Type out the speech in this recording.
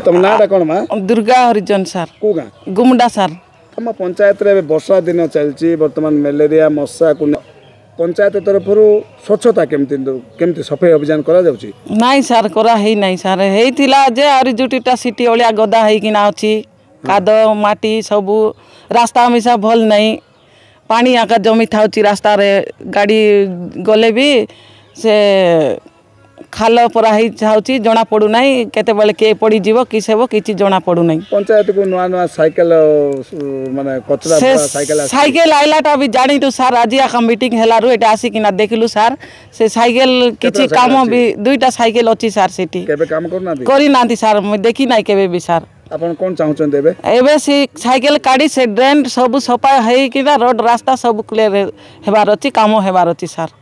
तुम नाटा कौन माँ दुर्गा हरिजन सर को गाँ गुमडा सर तुम पंचायत रे वर्षा दिन चलती बर्तमान मलेरिया मशा को पंचायत तरफ स्वच्छता केमती सफाई अभियान करा जाउची नाई सर करा है नहीं सर हेतिला जे आरी जुटीटा सिटी ओलिया गदा हेकिना अछि काद माटी सबू रास्ता हमेशा भल नहीं पानी आका जमी थाउची रास्ता रे गाड़ी गले भी से खाल परा ही थाउची जना पड़ू नहीं केते बेले के पड़ी जीवो किस हेबो किछि जना पड़ू नहीं पंचायत को नुआ नुआ साइकिल माने कचरा साइकिल साइकिल आइलाटा भी जानी तो सर आज आका मीटिंग हेलारु एटा आसी किना देखलु सर से साइकिल किछि काम भी दुईटा साइकिल अछि सर सेठी केबे काम करना दी करी नांती सर मैं देखी नाही केबे भी सर अपन कोन चाहउछन देबे एबे से साइकिल काडी से ड्रेन सब सफा है कि रोड रास्ता सब क्लियर हेबार अछि काम हेबार अछि सर